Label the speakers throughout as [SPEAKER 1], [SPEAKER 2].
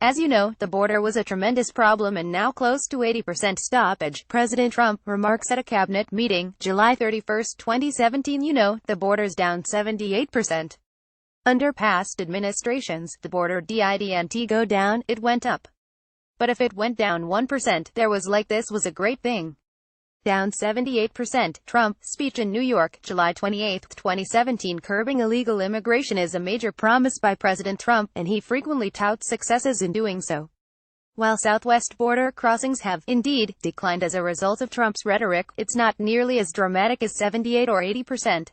[SPEAKER 1] As you know, the border was a tremendous problem and now close to 80% stoppage, President Trump remarks at a cabinet meeting, July 31, 2017. You know, the border's down 78%. Under past administrations, the border didn't go down, it went up. But if it went down 1%, there was like this was a great thing. Down 78%. Trump, speech in New York, July 28, 2017. Curbing illegal immigration is a major promise by President Trump, and he frequently touts successes in doing so. While southwest border crossings have, indeed, declined as a result of Trump's rhetoric, it's not nearly as dramatic as 78 or 80%.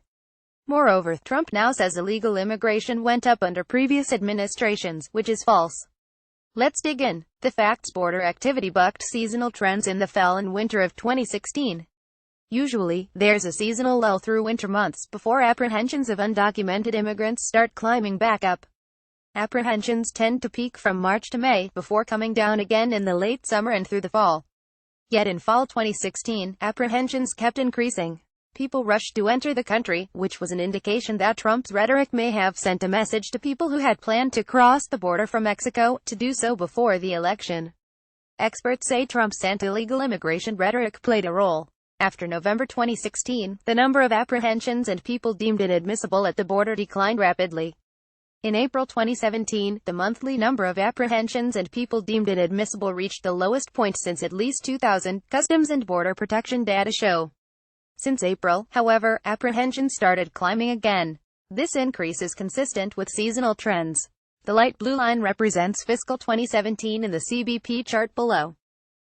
[SPEAKER 1] Moreover, Trump now says illegal immigration went up under previous administrations, which is false. Let's dig in. The facts: border activity bucked seasonal trends in the fall and winter of 2016. Usually, there's a seasonal lull through winter months before apprehensions of undocumented immigrants start climbing back up. Apprehensions tend to peak from March to May, before coming down again in the late summer and through the fall. Yet in fall 2016, apprehensions kept increasing. People rushed to enter the country, which was an indication that Trump's rhetoric may have sent a message to people who had planned to cross the border from Mexico, to do so before the election. Experts say Trump's anti-illegal immigration rhetoric played a role. After November 2016, the number of apprehensions and people deemed inadmissible at the border declined rapidly. In April 2017, the monthly number of apprehensions and people deemed inadmissible reached the lowest point since at least 2000, Customs and Border Protection data show. Since April, however, apprehensions started climbing again. This increase is consistent with seasonal trends. The light blue line represents fiscal 2017 in the CBP chart below.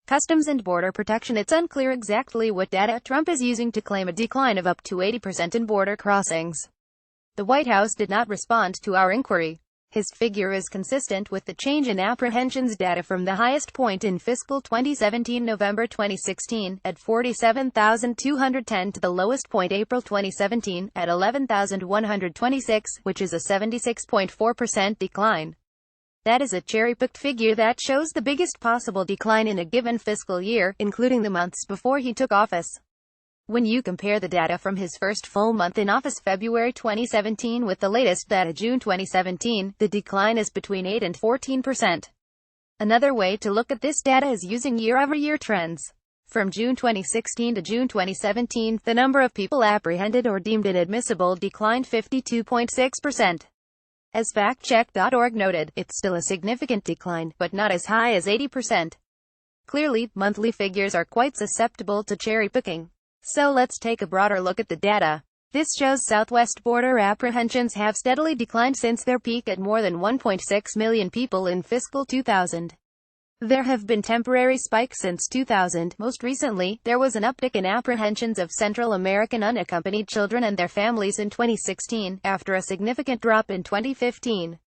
[SPEAKER 1] Customs and Border Protection. It's unclear exactly what data Trump is using to claim a decline of up to 80% in border crossings. The White House did not respond to our inquiry. His figure is consistent with the change in apprehensions data from the highest point in fiscal 2017 November 2016, at 47,210 to the lowest point April 2017, at 11,126, which is a 76.4% decline. That is a cherry-picked figure that shows the biggest possible decline in a given fiscal year, including the months before he took office. When you compare the data from his first full month in office, February 2017, with the latest data, June 2017, the decline is between 8 and 14%. Another way to look at this data is using year-over-year trends. From June 2016 to June 2017, the number of people apprehended or deemed inadmissible declined 52.6%. As factcheck.org noted, it's still a significant decline, but not as high as 80%. Clearly, monthly figures are quite susceptible to cherry-picking. So let's take a broader look at the data. This shows southwest border apprehensions have steadily declined since their peak at more than 1.6 million people in fiscal 2000. There have been temporary spikes since 2000. Most recently, there was an uptick in apprehensions of Central American unaccompanied children and their families in 2016, after a significant drop in 2015.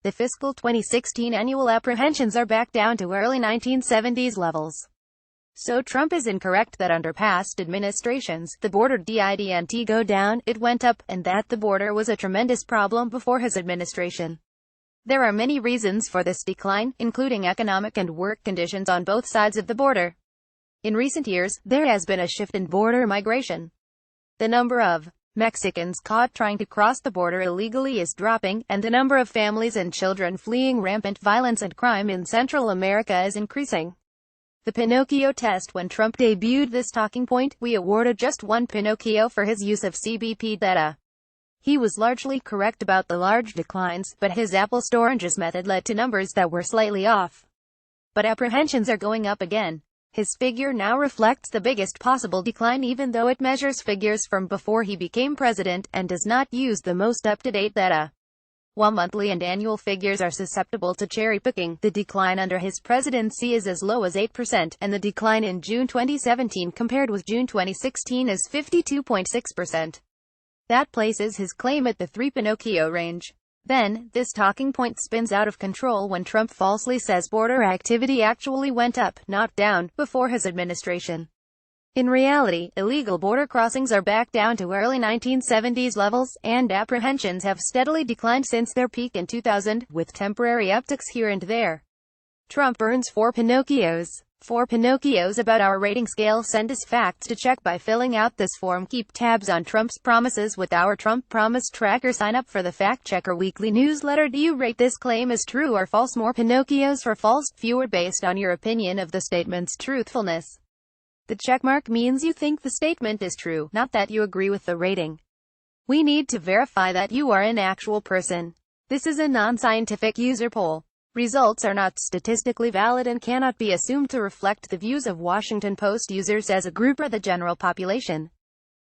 [SPEAKER 1] The fiscal 2016 annual apprehensions are back down to early 1970s levels. So Trump is incorrect that under past administrations, the border didn't go down, it went up, and that the border was a tremendous problem before his administration. There are many reasons for this decline, including economic and work conditions on both sides of the border. In recent years, there has been a shift in border migration. The number of Mexicans caught trying to cross the border illegally is dropping, and the number of families and children fleeing rampant violence and crime in Central America is increasing. The Pinocchio test. When Trump debuted this talking point, we awarded just one Pinocchio for his use of CBP data. He was largely correct about the large declines, but his apples to oranges method led to numbers that were slightly off. But apprehensions are going up again. His figure now reflects the biggest possible decline, even though it measures figures from before he became president, and does not use the most up-to-date data. While monthly and annual figures are susceptible to cherry-picking, the decline under his presidency is as low as 8%, and the decline in June 2017 compared with June 2016 is 52.6%. That places his claim at the 3 Pinocchio range. Then, this talking point spins out of control when Trump falsely says border activity actually went up, not down, before his administration. In reality, illegal border crossings are back down to early 1970s levels, and apprehensions have steadily declined since their peak in 2000, with temporary upticks here and there. Trump earns 4 Pinocchios. 4 Pinocchios about our rating scale. Send us facts to check by filling out this form. Keep tabs on Trump's promises with our Trump Promise Tracker. Sign up for the Fact Checker weekly newsletter. Do you rate this claim as true or false? More Pinocchios for false, fewer based on your opinion of the statement's truthfulness. The checkmark means you think the statement is true, not that you agree with the rating. We need to verify that you are an actual person. This is a non-scientific user poll. Results are not statistically valid and cannot be assumed to reflect the views of Washington Post users as a group or the general population.